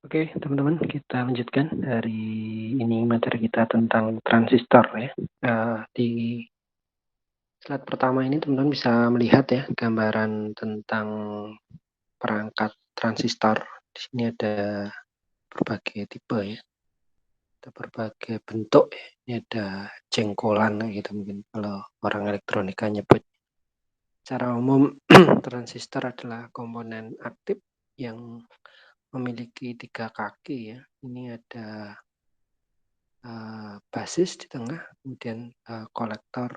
Oke, teman-teman, kita lanjutkan dari ini materi kita tentang transistor ya. Di slide pertama ini teman-teman bisa melihat ya gambaran tentang perangkat transistor. Di sini ada berbagai tipe ya, ada berbagai bentuk ya. Ini ada jengkolan gitu mungkin kalau orang elektronika nyebut. Secara umum transistor adalah komponen aktif yang memiliki 3 kaki ya. Ini ada basis di tengah, kemudian kolektor,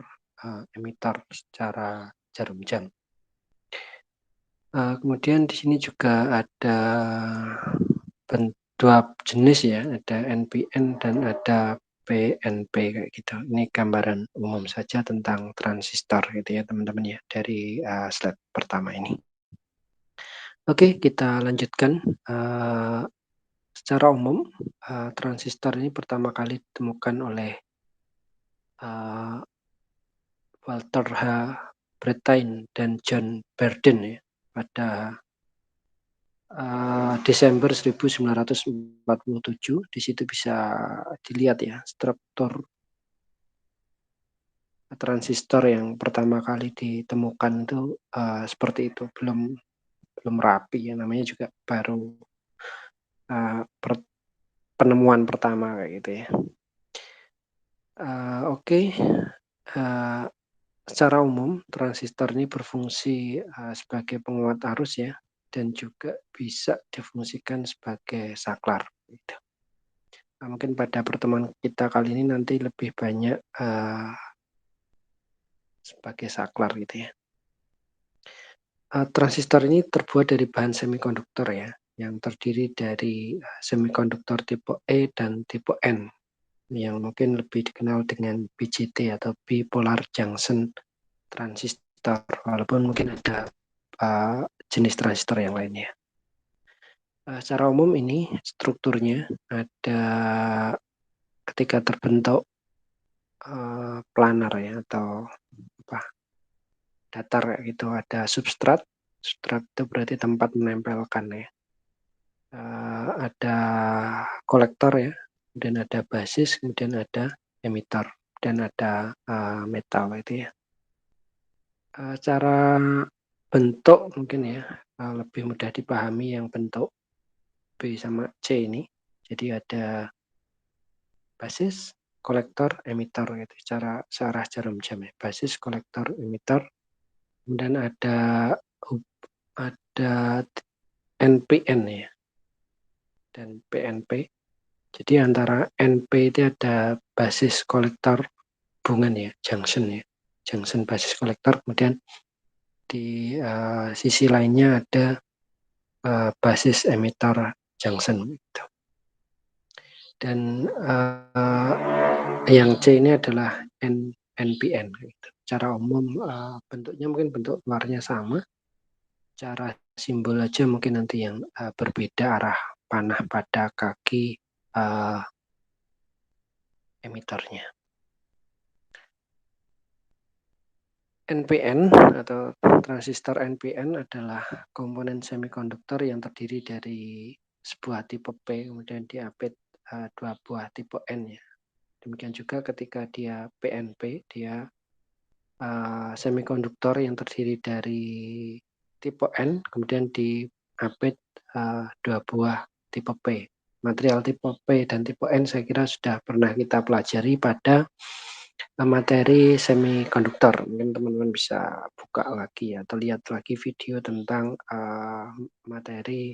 emitor secara jarum jam. Kemudian di sini juga ada dua jenis ya, ada NPN dan ada PNP kayak gitu. Ini gambaran umum saja tentang transistor gitu ya teman-teman ya dari slide pertama ini. Oke, kita lanjutkan. Secara umum transistor ini pertama kali ditemukan oleh Walter H. Brattain dan John Bardeen ya pada Desember 1947. Di situ bisa dilihat ya struktur transistor yang pertama kali ditemukan itu seperti itu, belum rapi ya, namanya juga baru penemuan pertama kayak gitu ya. Oke. Secara umum transistor ini berfungsi sebagai penguat arus ya, dan juga bisa difungsikan sebagai saklar gitu. Mungkin pada pertemuan kita kali ini nanti lebih banyak sebagai saklar gitu ya. Transistor ini terbuat dari bahan semikonduktor ya, yang terdiri dari semikonduktor tipe E dan tipe N, yang mungkin lebih dikenal dengan BJT atau bipolar junction transistor, walaupun mungkin ada jenis transistor yang lainnya. Secara umum ini strukturnya ada ketika terbentuk planar ya atau datar kayak gitu, ada substrat. Substrat itu berarti tempat menempelkan ya. Ada kolektor ya, kemudian ada basis, kemudian ada emitor, dan ada metal itu ya. Cara bentuk mungkin ya lebih mudah dipahami yang bentuk B sama C ini. Jadi ada basis, kolektor, emitor gitu. Searah jarum jam ya. Basis, kolektor, emitor. Kemudian ada NPN ya. Dan PNP. Jadi antara NP itu ada basis kolektor hubungan ya, junction ya. Junction basis kolektor, kemudian di sisi lainnya ada basis emitor junction gitu. Dan yang C ini adalah NPN gitu. Secara umum bentuknya mungkin bentuk luarnya sama, cara simbol aja mungkin nanti yang berbeda arah panah pada kaki emitornya. NPN atau transistor NPN adalah komponen semikonduktor yang terdiri dari sebuah tipe P kemudian diapit dua buah tipe N ya. Demikian juga ketika dia PNP, dia semikonduktor yang terdiri dari tipe N kemudian diapit dua buah tipe P. Material tipe P dan tipe N saya kira sudah pernah kita pelajari pada materi semikonduktor. Mungkin teman-teman bisa buka lagi atau lihat lagi video tentang materi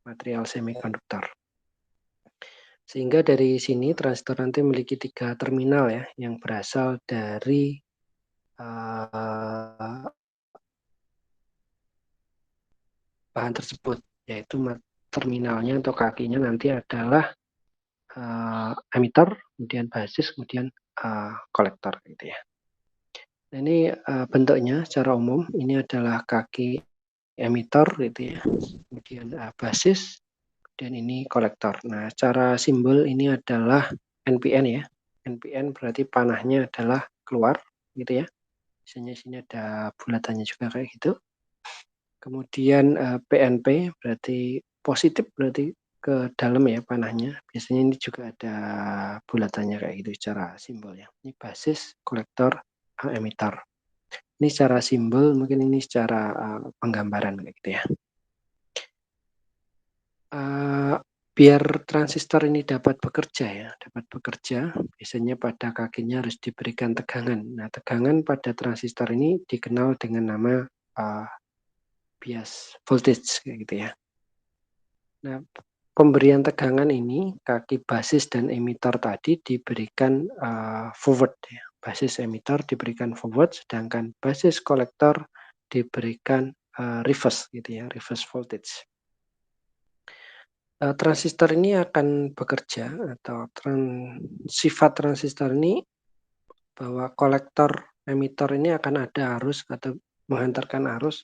material semikonduktor. Sehingga dari sini transistor nanti memiliki 3 terminal ya, yang berasal dari bahan tersebut, yaitu terminalnya atau kakinya nanti adalah emitor, kemudian basis, kemudian kolektor gitu ya. Nah, ini bentuknya secara umum ini adalah kaki emitor gitu ya, kemudian basis, dan ini kolektor. Nah, cara simbol ini adalah NPN ya. NPN berarti panahnya adalah keluar gitu ya. Misalnya sini ada bulatannya juga kayak gitu. Kemudian PNP berarti positif, berarti ke dalam ya panahnya, biasanya ini juga ada bulatannya kayak gitu secara simbol ya. Ini basis, kolektor, emitor. Ini secara simbol, mungkin ini secara penggambaran kayak gitu ya. Biar transistor ini dapat bekerja, biasanya pada kakinya harus diberikan tegangan. Nah, tegangan pada transistor ini dikenal dengan nama bias voltage kayak gitu ya. Nah, pemberian tegangan ini kaki basis dan emitor tadi diberikan forward ya. Basis emitor diberikan forward, sedangkan basis kolektor diberikan reverse gitu ya, reverse voltage. Transistor ini akan bekerja atau sifat transistor ini bahwa kolektor emitor ini akan ada arus atau menghantarkan arus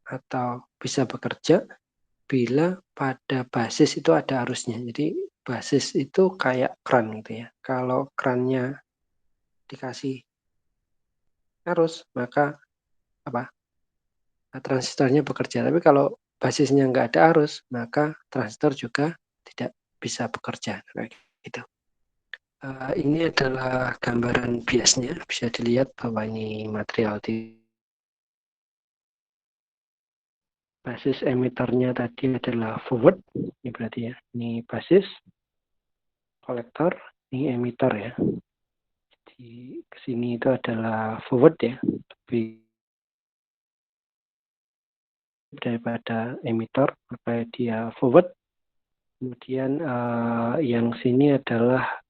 atau bisa bekerja bila pada basis itu ada arusnya. Jadi basis itu kayak kran gitu ya. Kalau krannya dikasih arus, maka transistornya bekerja. Tapi kalau basisnya nggak ada arus, maka transistor juga tidak bisa bekerja. Kayak gitu. Ini adalah gambaran biasnya, bisa dilihat bahwa ini material di basis emitornya tadi adalah forward, ini berarti ya, ini basis, kolektor, ini emitor ya. Di sini itu adalah forward ya, lebih daripada emitor, maka dia forward. Kemudian yang sini adalah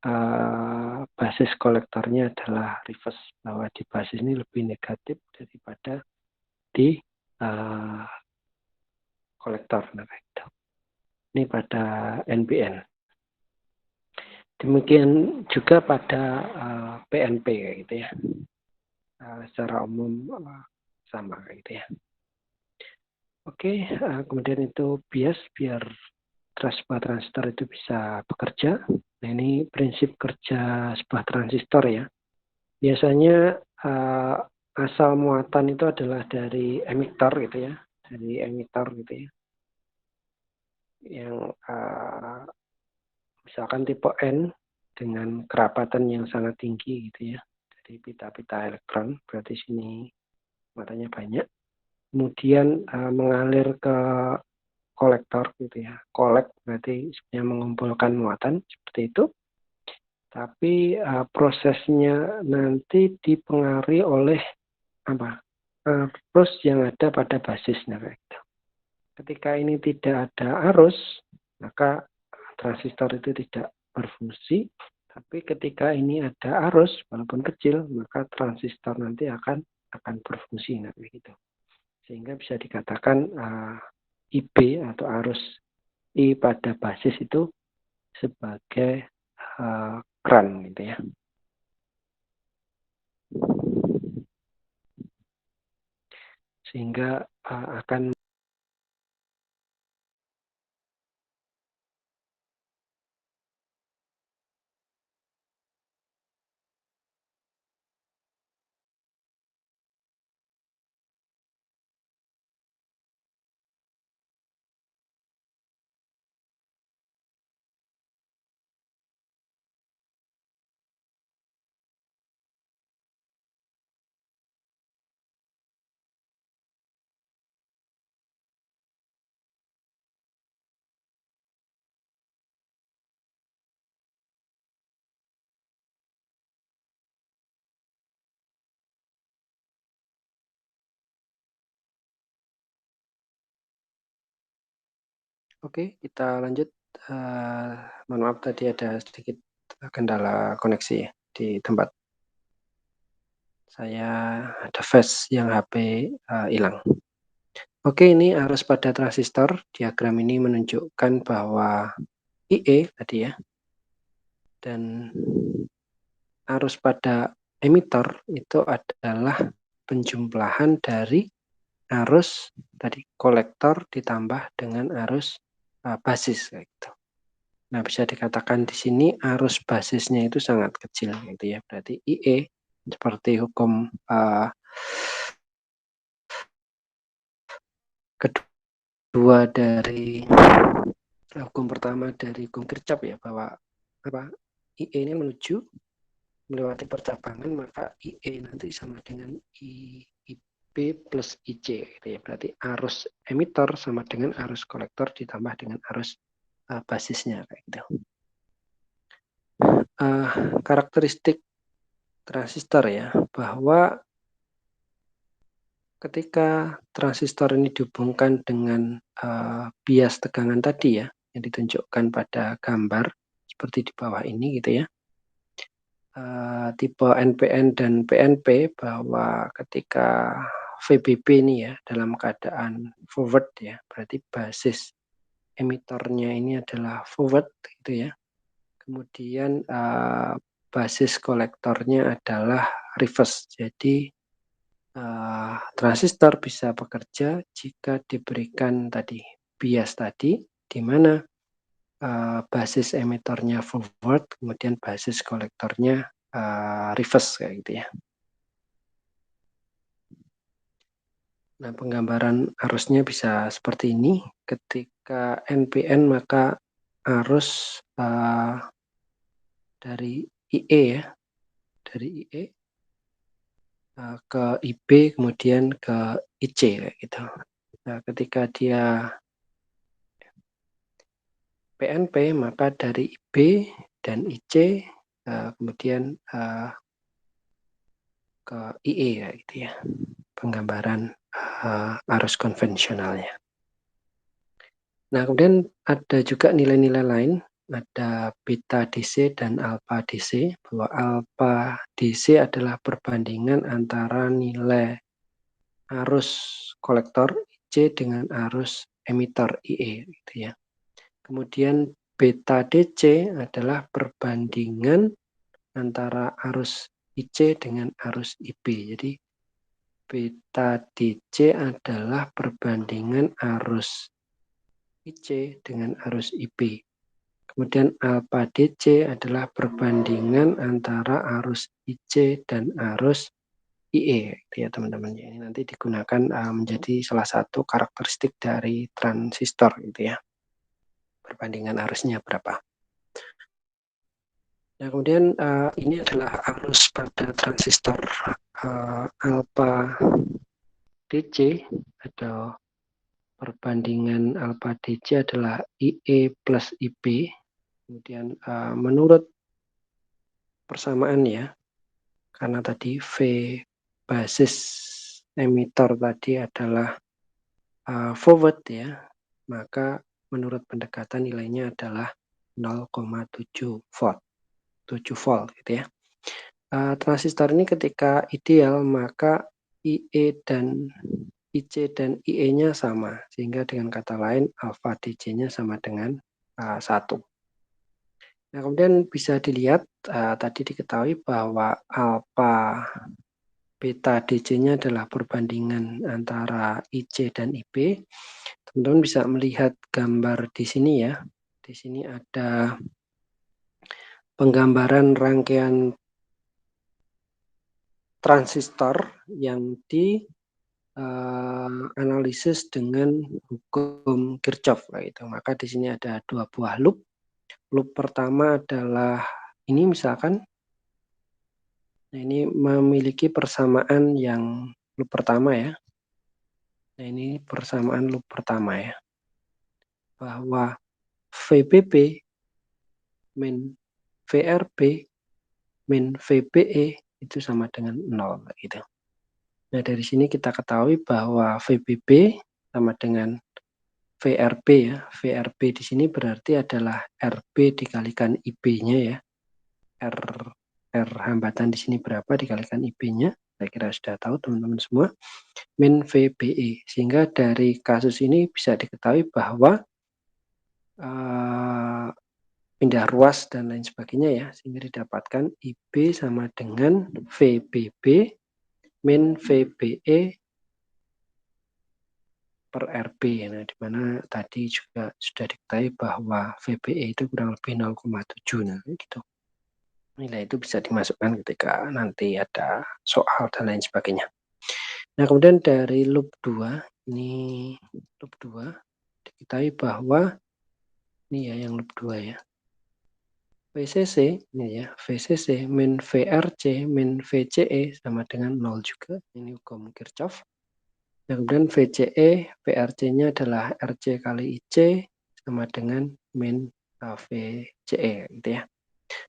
basis kolektornya adalah reverse, bahwa di basis ini lebih negatif daripada di kolektor. Nah, gitu. Ini pada NPN. Demikian juga pada PNP kayak gitu ya. Secara umum sama kayak gitu ya. Oke, kemudian itu bias biar sebuah transistor itu bisa bekerja. Nah, ini prinsip kerja sebuah transistor ya. Biasanya asal muatan itu adalah dari emitor gitu ya, dari emitor gitu ya. Yang misalkan tipe N dengan kerapatan yang sangat tinggi gitu ya, dari pita-pita elektron, berarti sini muatannya banyak. Kemudian mengalir ke kolektor gitu ya, kolek berarti sebenarnya mengumpulkan muatan seperti itu. Tapi prosesnya nanti dipengaruhi oleh arus yang ada pada basisnya kayak gitu. Ketika ini tidak ada arus, maka transistor itu tidak berfungsi. Tapi ketika ini ada arus, walaupun kecil, maka transistor nanti akan berfungsi nanti gitu. Sehingga bisa dikatakan IB atau arus I pada basis itu sebagai kran gitu ya. Sehingga akan Oke, kita lanjut. Mohon maaf tadi ada sedikit kendala koneksi ya di tempat saya, ada flash yang HP hilang. Oke, ini arus pada transistor. Diagram ini menunjukkan bahwa IE tadi ya, dan arus pada emitor itu adalah penjumlahan dari arus tadi kolektor ditambah dengan arus basis kayak gitu. Nah, bisa dikatakan di sini arus basisnya itu sangat kecil gitu ya. Berarti IE seperti hukum kedua dari hukum pertama dari hukum Kirchhoff ya, bahwa IE ini melewati percabangan, maka IE nanti sama dengan IB plus IC gitu ya. Berarti arus emitor sama dengan arus kolektor ditambah dengan arus basisnya kayak gitu. Karakteristik transistor ya, bahwa ketika transistor ini dihubungkan dengan bias tegangan tadi ya, yang ditunjukkan pada gambar seperti di bawah ini gitu ya, tipe NPN dan PNP, bahwa ketika VBB ini ya dalam keadaan forward ya, berarti basis emitornya ini adalah forward gitu ya, kemudian basis kolektornya adalah reverse. Jadi transistor bisa bekerja jika diberikan tadi bias tadi, di mana basis emitornya forward, kemudian basis kolektornya reverse kayak gitu ya. Nah, penggambaran arusnya bisa seperti ini. Ketika NPN maka arus dari IE ya, dari IE ke IB kemudian ke IC kayak gitu. Nah, ketika dia PNP maka dari IB dan IC kemudian ke IE kayak gitu ya. Penggambaran arus konvensionalnya. Nah, kemudian ada juga nilai-nilai lain, ada beta DC dan alpha DC, bahwa alpha DC adalah perbandingan antara nilai arus kolektor IC dengan arus emitor IE gitu ya. Kemudian beta DC adalah perbandingan antara arus IC dengan arus IB. Jadi beta DC adalah perbandingan arus IC dengan arus IB. Kemudian alpha DC adalah perbandingan antara arus IC dan arus IE ya teman-teman. Ini nanti digunakan menjadi salah satu karakteristik dari transistor gitu ya. Perbandingan arusnya berapa. Nah, kemudian ini adalah arus pada transistor alpha DC atau perbandingan alpha DC adalah IE plus IB. Kemudian menurut persamaan ya, karena tadi V basis emitor tadi adalah forward ya, maka menurut pendekatan nilainya adalah 0,7 volt, 7 volt gitu ya. Transistor ini ketika ideal maka IE dan IC dan IE-nya sama, sehingga dengan kata lain alpha DC-nya sama dengan 1. Nah, kemudian bisa dilihat tadi diketahui bahwa alpha beta DC-nya adalah perbandingan antara IC dan IB. Teman-teman bisa melihat gambar di sini ya. Di sini ada penggambaran rangkaian transistor yang dianalisis dengan hukum Kirchhoff gitu. Maka di sini ada 2 buah loop. Loop pertama adalah ini misalkan. Nah, ini memiliki persamaan yang loop pertama ya. Nah, ini persamaan loop pertama ya. Bahwa VBB min VRB min VBE itu sama dengan 0 gitu. Nah, dari sini kita ketahui bahwa VBB sama dengan VRB ya. VRB di sini berarti adalah RB dikalikan IB-nya ya. R hambatan di sini berapa dikalikan IB-nya? Saya kira sudah tahu teman-teman semua. Min VBE. Sehingga dari kasus ini bisa diketahui bahwa pindah ruas dan lain sebagainya ya, sehingga didapatkan IB sama dengan VBB min VBE per RB. Nah, di mana tadi juga sudah diketahui bahwa VBE itu kurang lebih 0,7. Nah, gitu. Nilai itu bisa dimasukkan ketika nanti ada soal dan lain sebagainya. Nah, kemudian dari loop 2, ini loop 2, diketahui bahwa Ini ya yang loop 2 ya. VCC, ini ya, VCC min VRC min VCE sama dengan 0 juga. Ini hukum Kirchhoff. Nah, kemudian VCE, VRC-nya adalah RC kali IC sama dengan min VCE gitu ya.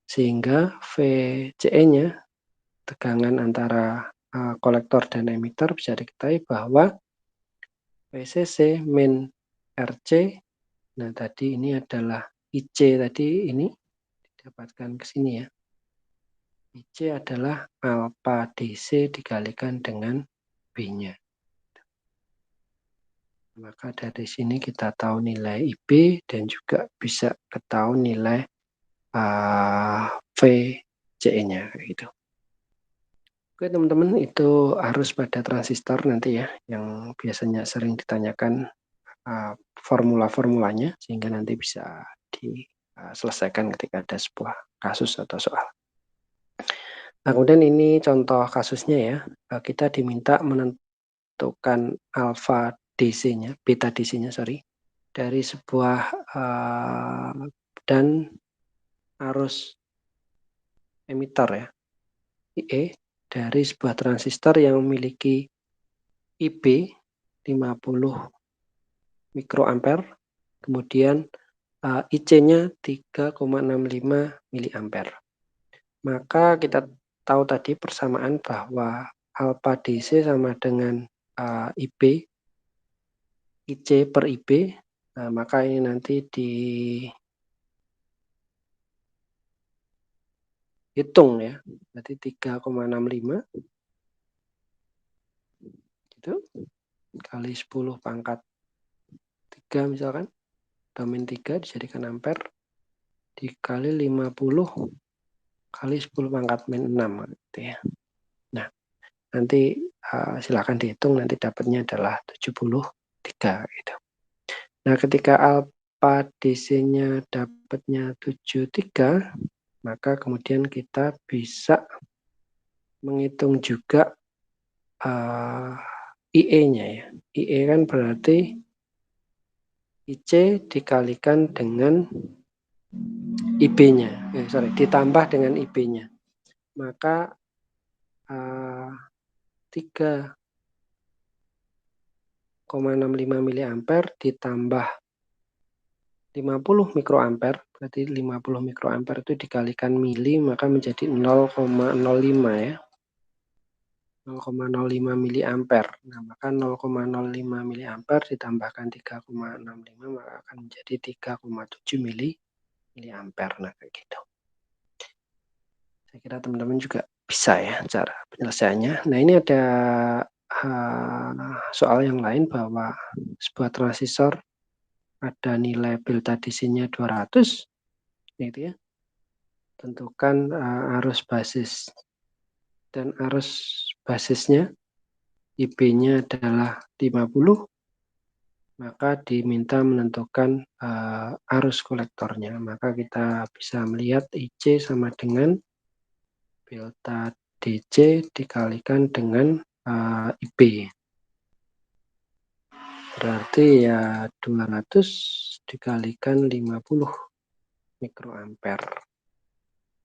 Sehingga VCE-nya, tegangan antara kolektor dan emitter, bisa diketahui bahwa VCC min RC, nah tadi ini adalah IC tadi ini didapatkan ke sini ya. IC adalah alfa DC dikalikan dengan B-nya. Maka dari sini kita tahu nilai IB dan juga bisa ketahui nilai VCE-nya gitu. Oke teman-teman, itu arus pada transistor nanti ya, yang biasanya sering ditanyakan formula-formulanya, sehingga nanti bisa diselesaikan ketika ada sebuah kasus atau soal. Nah, kemudian ini contoh kasusnya ya, kita diminta menentukan alfa DC-nya, beta DC-nya sorry, dari sebuah dan arus emitter ya, IE, dari sebuah transistor yang memiliki IB 50 mikroampere, kemudian IC-nya 3,65 miliampere. Maka kita tahu tadi persamaan bahwa alfa DC sama dengan IB, IC per IB, nah, maka ini nanti dihitung ya, berarti 3,65 itu kali 10 pangkat 3 misalkan, domain 3 dijadikan ampere, dikali 50 kali 10 pangkat min 6 gitu ya. Nah, nanti silakan dihitung, nanti dapatnya adalah 73 gitu. Nah, ketika alfa DC-nya dapatnya 73, maka kemudian kita bisa menghitung juga IE-nya ya. IE kan berarti IC dikalikan dengan IB-nya, ditambah dengan IB-nya. Maka 3,65 miliampere ditambah 50 mikroampere, berarti 50 mikroampere itu dikalikan mili, maka menjadi 0,05 ya. 0,05 miliampere. Nah, maka 0,05 miliampere ditambahkan 3,65 maka akan menjadi 3,7 miliampere. Nah, kayak gitu. Saya kira teman-teman juga bisa ya cara penyelesaiannya. Nah, ini ada soal yang lain bahwa sebuah transistor ada nilai delta DC-nya 200, gitu ya. Tentukan arus basis dan arus basisnya IB-nya adalah 50, maka diminta menentukan arus kolektornya. Maka kita bisa melihat IC sama dengan delta DC dikalikan dengan IB. Berarti ya 200 dikalikan 50 mikroampere.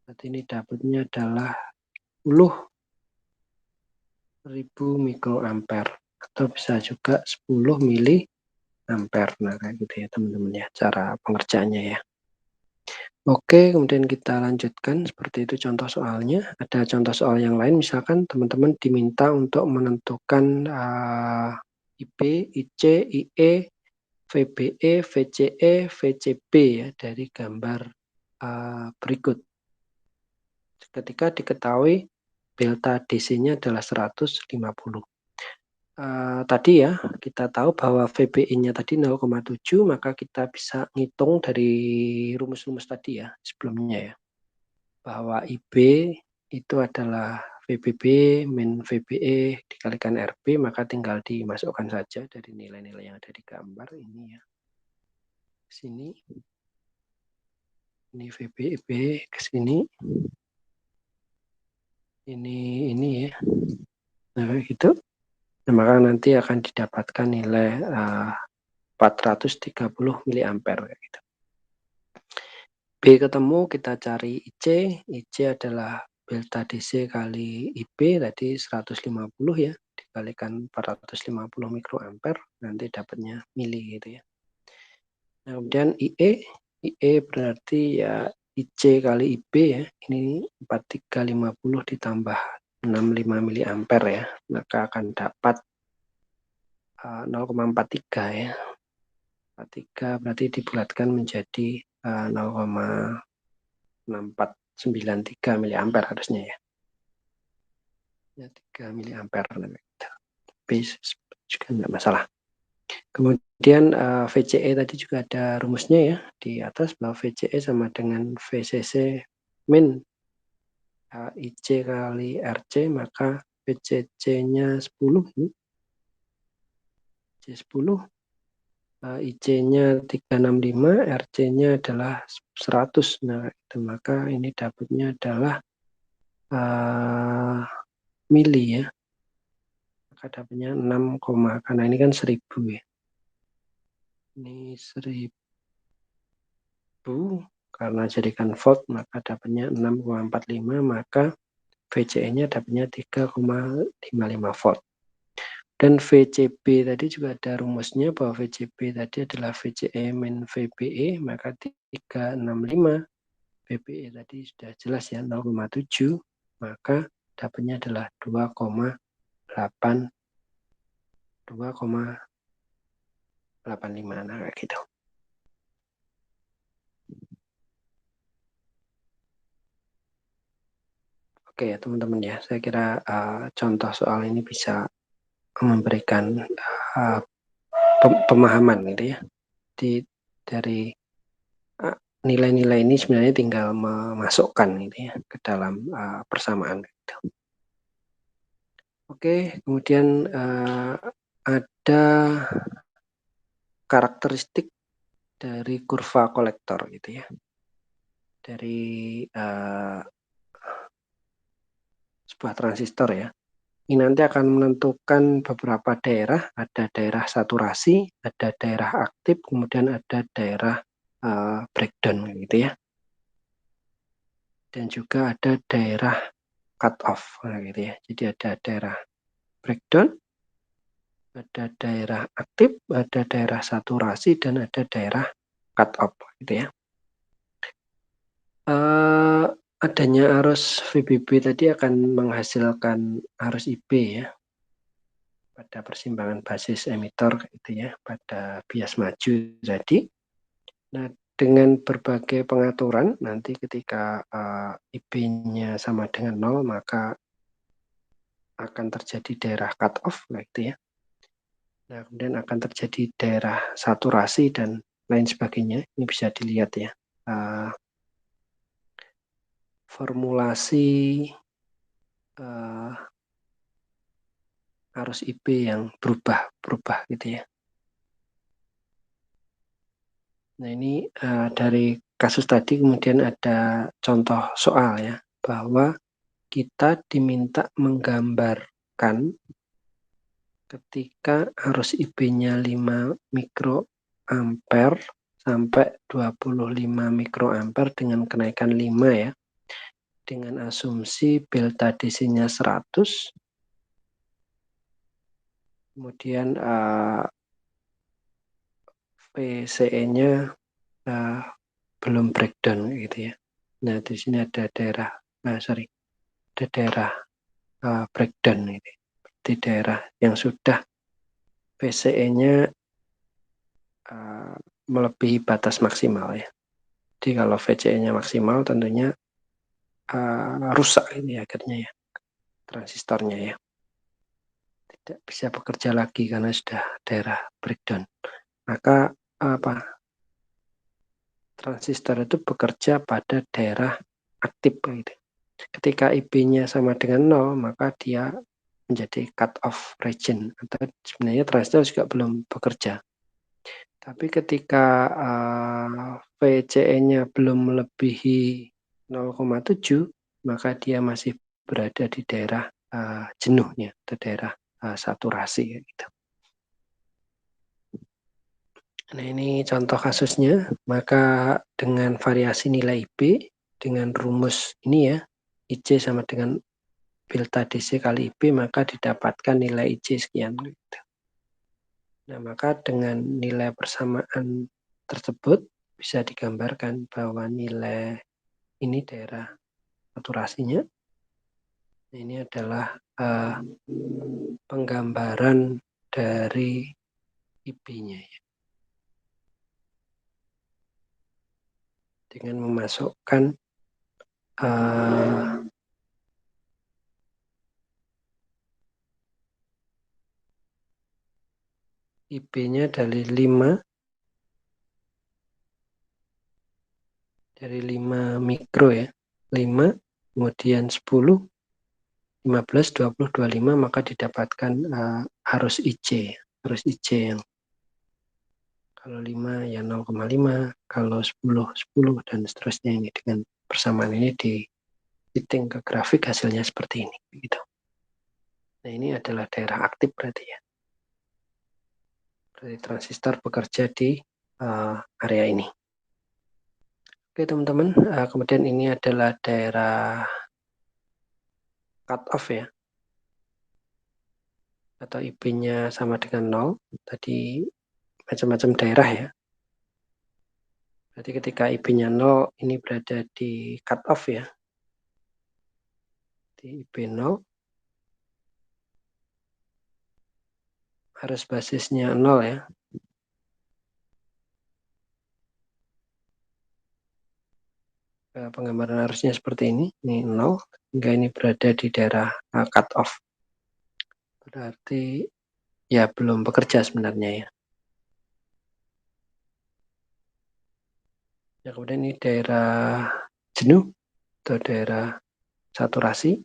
Berarti ini dapatnya adalah 10.000 mikroampere atau bisa juga 10 miliampere. Nah, kayak gitu ya teman-teman ya cara pengerjaannya ya. Oke, kemudian kita lanjutkan seperti itu contoh soalnya. Ada contoh soal yang lain, misalkan teman-teman diminta untuk menentukan IB, IC, IE, VBE, VCE, VCB ya dari gambar berikut. Ketika diketahui delta DC-nya adalah 150. Tadi ya kita tahu bahwa VBE-nya tadi 0,7, maka kita bisa ngitung dari rumus-rumus tadi ya sebelumnya ya. Bahwa IB itu adalah VBB min VBE dikalikan RB, maka tinggal dimasukkan saja dari nilai-nilai yang ada di gambar ini ya. Sini. Ini VBB ke sini. Ini ya. Nah, gitu. Nah, maka nanti akan didapatkan nilai 430 miliampere gitu. B ketemu, kita cari IC. IC adalah delta DC kali IB tadi 150 ya, dikalikan 450 mikroampere, nanti dapatnya mili gitu ya. Nah, kemudian IE berarti ya IC kali IB ya, ini 4350 ditambah 65 miliampere ya, maka akan dapat 0,43 ya. 43 berarti dibulatkan menjadi 0,6493 miliampere harusnya ya. Ya 3 miliampere juga enggak masalah. Kemudian VCE tadi juga ada rumusnya ya di atas, bahwa VCE sama dengan VCC min IC kali RC, maka VCC-nya 10 ini. C10 IC-nya 365, RC-nya adalah 100. Nah, itu maka ini dapatnya adalah mili ya. Maka dapatnya 6, karena ini kan 1000 ya. Ini 1000 karena jadikan volt maka dapatnya 6,45, maka VCE-nya dapatnya 3,55 volt. Dan VCB tadi juga ada rumusnya, bahwa VCB tadi adalah VCE min VBE, maka 365 VBE tadi sudah jelas ya 0,7, maka dapatnya adalah 2,85. Nah, kayak gitu. Oke ya teman-teman ya, saya kira contoh soal ini bisa memberikan pemahaman gitu ya. Dari nilai-nilai ini sebenarnya tinggal memasukkan gitu ya ke dalam persamaan gitu. Oke, kemudian ada karakteristik dari kurva kolektor gitu ya. Dari sebuah transistor ya. Ini nanti akan menentukan beberapa daerah, ada daerah saturasi, ada daerah aktif, kemudian ada daerah breakdown gitu ya. Dan juga ada daerah cut off gitu ya. Jadi ada daerah breakdown, ada daerah aktif, ada daerah saturasi, dan ada daerah cut off gitu ya. Adanya arus VBB tadi akan menghasilkan arus IB ya pada persimpangan basis emitor gitu ya, pada bias maju tadi. Nah, dengan berbagai pengaturan nanti ketika IB-nya sama dengan 0, maka akan terjadi daerah cut off gitu ya. Nah, kemudian akan terjadi daerah saturasi dan lain sebagainya. Ini bisa dilihat ya. Formulasi arus IB yang berubah gitu ya. Nah, ini dari kasus tadi kemudian ada contoh soal ya, bahwa kita diminta menggambarkan ketika arus IB-nya 5 mikroampere sampai 25 mikroampere dengan kenaikan 5 ya, dengan asumsi delta DC-nya 100, kemudian VCE-nya belum breakdown gitu ya. Nah, di sini ada daerah breakdown ini. Di daerah yang sudah VCE-nya melebihi batas maksimal ya. Jadi kalau VCE-nya maksimal tentunya rusak ini akhirnya ya, transistornya ya. Tidak bisa bekerja lagi karena sudah daerah breakdown. Maka transistor itu bekerja pada daerah aktif gitu. Ketika IB-nya sama dengan 0, maka dia menjadi cut off region, atau sebenarnya transistor juga belum bekerja. Tapi ketika VCE-nya belum melebihi 0,7, maka dia masih berada di daerah jenuhnya, atau daerah saturasi gitu. Nah, ini contoh kasusnya. Maka dengan variasi nilai IB, dengan rumus ini ya, IC sama dengan delta DC kali IB, maka didapatkan nilai IC sekian. Nah, maka dengan nilai persamaan tersebut bisa digambarkan bahwa nilai ini daerah saturasinya. Ini adalah penggambaran dari IB-nya ya. Dengan memasukkan IB-nya dari 5 mikro ya. 5, kemudian 10, 15, 20, 25, maka didapatkan arus IC. Arus IC yang kalau 5 ya 0,5, kalau 10, 10, dan seterusnya. Ini dengan persamaan ini di-fitting ke grafik hasilnya seperti ini. Gitu. Nah, ini adalah daerah aktif berarti ya. Berarti transistor bekerja di area ini. Oke teman-teman, kemudian ini adalah daerah cut off ya. Atau IB-nya sama dengan 0. Tadi macam-macam daerah ya. Berarti ketika IB-nya 0, ini berada di cut off ya. Di IB 0. Arus basisnya 0 ya. Penggambaran arusnya seperti ini 0, hingga ini berada di daerah cut off. Berarti ya belum bekerja sebenarnya ya. Ya, kemudian ini daerah jenuh atau daerah saturasi.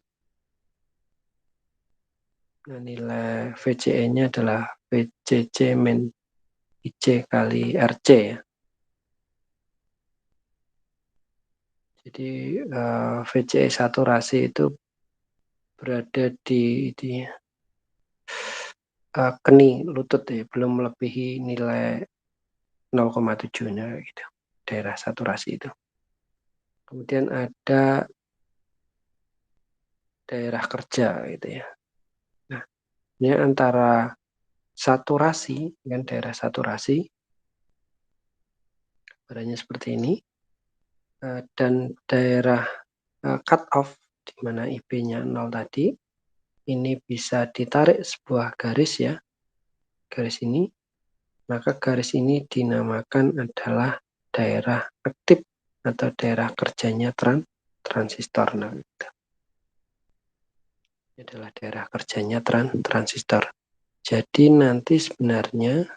Nah, nilai VCE-nya adalah VCC min IC kali RC ya. Jadi VCE saturasi itu berada di keni lutut ya, belum melebihi nilai 0,7-nya gitu. Daerah saturasi itu. Kemudian ada daerah kerja gitu ya. Nah, ini antara saturasi dengan daerah saturasi, badannya seperti ini, dan daerah cut off di mana IB-nya 0 tadi, ini bisa ditarik sebuah garis ya, garis ini, maka garis ini dinamakan adalah daerah aktif atau daerah kerjanya transistor. Nah, gitu. Ini adalah daerah kerjanya transistor. Jadi nanti sebenarnya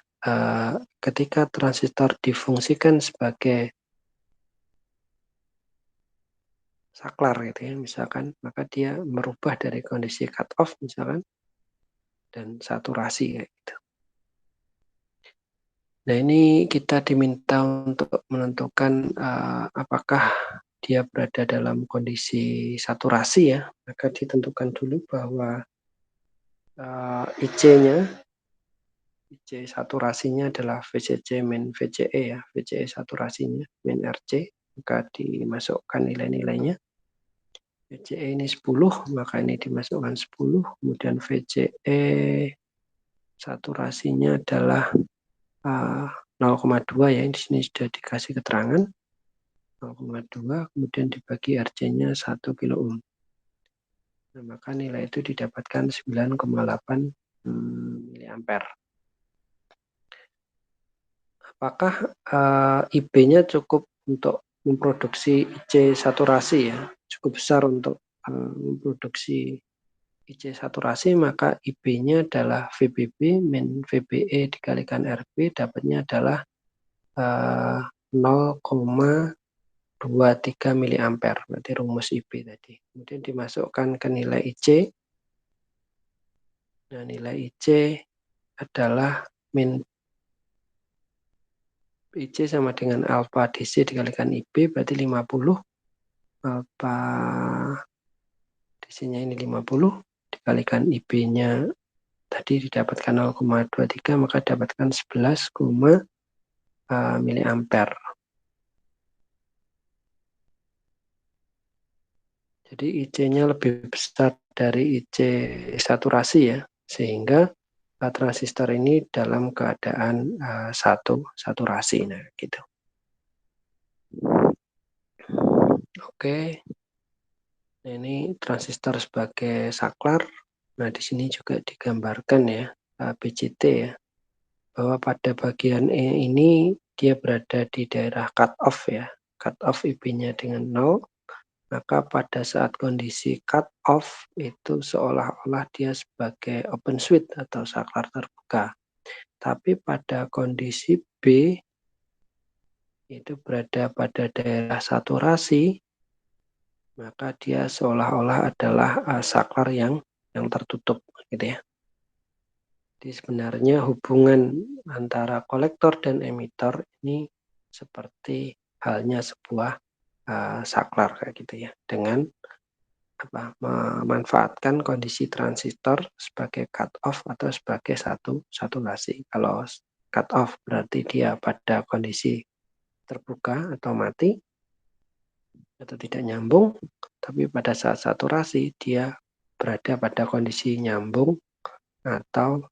ketika transistor difungsikan sebagai saklar gitu ya, misalkan, maka dia merubah dari kondisi cut off misalkan dan saturasi kayak gitu. Nah, ini kita diminta untuk menentukan apakah dia berada dalam kondisi saturasi ya, maka ditentukan dulu bahwa IC-nya, IC saturasinya adalah VCC min VCE ya, VCE saturasinya min RC, maka dimasukkan nilai-nilainya. VCE ini 10, maka ini dimasukkan 10, kemudian VCE saturasinya adalah 0,2 ya, di sini sudah dikasih keterangan 0,2, kemudian dibagi RC-nya 1 kilo ohm. Nah, maka nilai itu didapatkan 9,8 miliampere. Apakah IB-nya cukup untuk memproduksi IC saturasi ya, cukup besar untuk memproduksi IC saturasi, maka IB-nya adalah VBB min VBE dikalikan RB, dapatnya adalah 0,23 miliampere, berarti rumus IB tadi. Kemudian dimasukkan ke nilai IC. Nah, nilai IC adalah min IC sama dengan alfa DC dikalikan IB, berarti 50. Alfa DC-nya ini 50, dikalikan IB-nya tadi didapatkan 0,23, maka dapatkan 11,23 miliampere. Jadi IC-nya lebih besar dari IC saturasi ya, sehingga transistor ini dalam keadaan saturasi. Nah, gitu. Oke. Nah, ini transistor sebagai saklar. Nah, di sini juga digambarkan ya, BCT ya, bahwa pada bagian E ini dia berada di daerah cut off ya. Cut off IB-nya dengan 0. Maka pada saat kondisi cut off itu seolah-olah dia sebagai open switch atau saklar terbuka. Tapi pada kondisi B itu berada pada daerah saturasi, maka dia seolah-olah adalah saklar yang tertutup gitu ya. Jadi sebenarnya hubungan antara kolektor dan emitor ini seperti halnya sebuah saklar kayak gitu ya, dengan memanfaatkan kondisi transistor sebagai cut off atau sebagai saturasi. Kalau cut off berarti dia pada kondisi terbuka atau mati atau tidak nyambung, tapi pada saat saturasi dia berada pada kondisi nyambung atau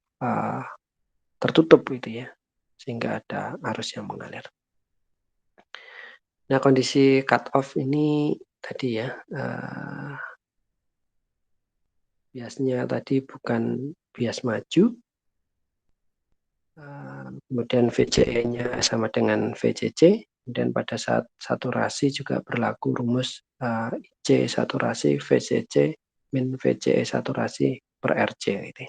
tertutup gitu ya, sehingga ada arus yang mengalir. Nah, kondisi cut off ini tadi ya, biasnya tadi bukan bias maju, kemudian VCE-nya sama dengan VCC, kemudian pada saat saturasi juga berlaku rumus IC saturasi VCC min VCE saturasi per RC gitu.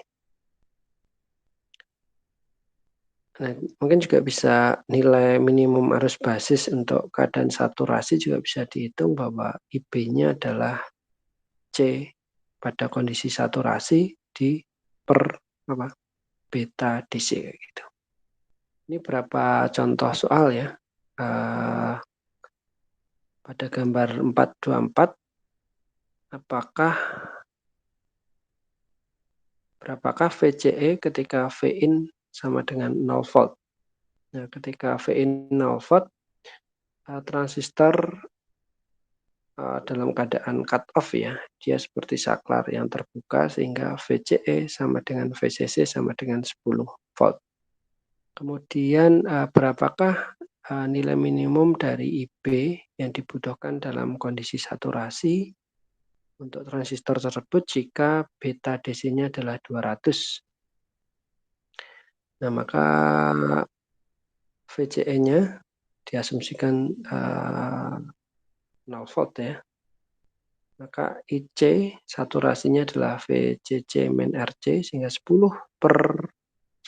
Nah, mungkin juga bisa nilai minimum arus basis untuk keadaan saturasi juga bisa dihitung bahwa IB-nya adalah C pada kondisi saturasi di per beta DC gitu. Ini berapa contoh soal ya. Pada gambar 424, berapakah VCE ketika Vin sama dengan 0 volt? Nah, ketika Vin 0 volt, transistor dalam keadaan cut off ya, dia seperti saklar yang terbuka sehingga VCE sama dengan VCC sama dengan 10 volt. Kemudian berapakah nilai minimum dari IB yang dibutuhkan dalam kondisi saturasi untuk transistor tersebut jika beta DC-nya adalah 200. Nah, maka VCE-nya diasumsikan 0 volt ya. Maka IC saturasinya adalah VCC min RC sehingga 10 per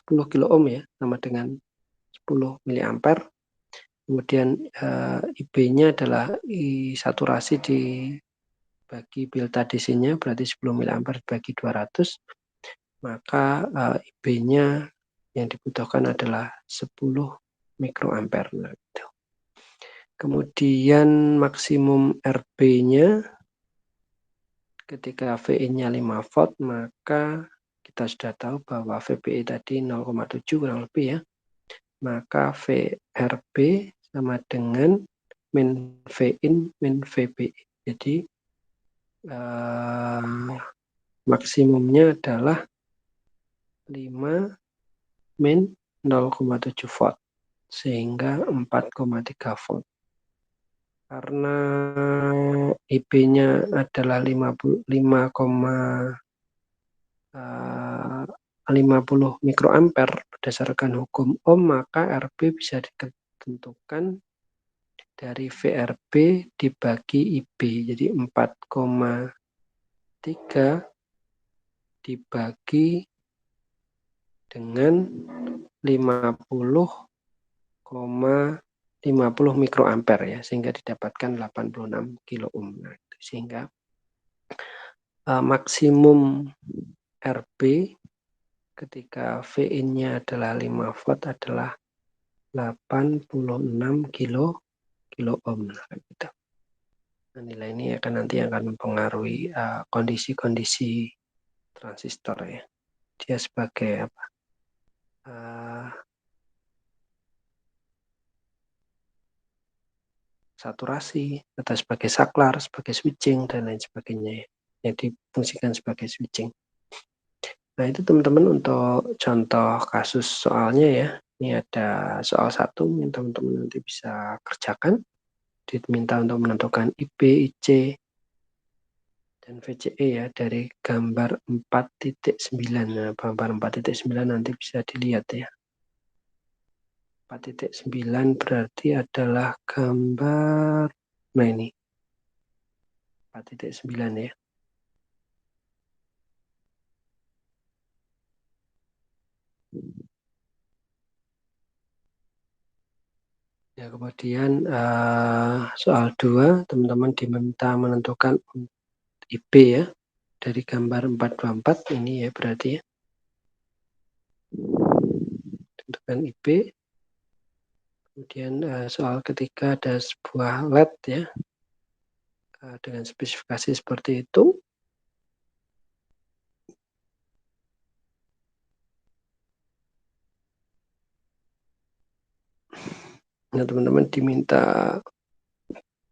10 kilo ohm ya, sama dengan 10 miliampere. Kemudian IB-nya adalah saturasi dibagi delta DC-nya, berarti 10 miliampere bagi 200. Maka IB-nya yang dibutuhkan adalah 10 mikroampere. Nah, gitu. Kemudian maksimum RB-nya ketika VI-nya 5 volt, maka kita sudah tahu bahwa VBI tadi 0,7 kurang lebih ya. Maka VRB sama dengan min Vin min VBI. Jadi maksimumnya adalah 5 min 0,7 volt sehingga 4,3 volt. Karena IB-nya adalah 50 mikroampere berdasarkan hukum Ohm, maka RB bisa ditentukan dari VRB dibagi IB. Jadi 4,3 dibagi dengan 50 mikroampere ya, sehingga didapatkan 86 kilo ohm. Nah, sehingga maksimum RB ketika Vin-nya adalah 5 volt adalah 86 kilo ohm. Nah, gitu. Nah, nilai ini nanti akan mempengaruhi kondisi-kondisi transistor ya. Dia sebagai saturasi, atau sebagai saklar, sebagai switching, dan lain sebagainya ya. Yang difungsikan sebagai switching. Nah, itu teman-teman untuk contoh kasus soalnya ya. Ini ada soal 1 yang teman-teman nanti bisa kerjakan. Diminta untuk menentukan IP, IC, dan VCE ya dari gambar 4.9. Nah, gambar 4.9 nanti bisa dilihat ya. 4.9 berarti adalah gambar, nah ini 4.9 ya. Ya, kemudian soal 2, teman-teman diminta menentukan IP ya dari gambar 424 ini ya berarti ya. Tentukan IP. Kemudian soal ketiga ada sebuah LED ya dengan spesifikasi seperti itu. Nah, teman-teman diminta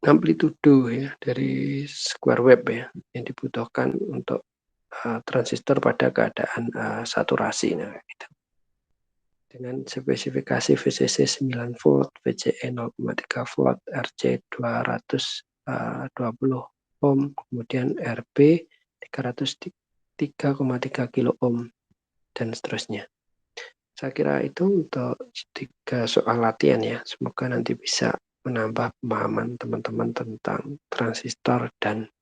amplitudo ya dari square wave ya yang dibutuhkan untuk transistor pada keadaan saturasi. Nah, gitu. Dengan spesifikasi VCC 9 volt, VCE 0,3 volt, RC 220 ohm, kemudian RB 303,3 kilo ohm, dan seterusnya. Saya kira itu untuk 3 soal latihan ya. Semoga nanti bisa menambah pemahaman teman-teman tentang transistor dan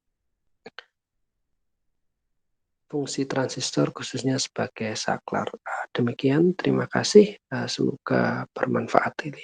fungsi transistor khususnya sebagai saklar. Demikian, terima kasih. Semoga bermanfaat ini.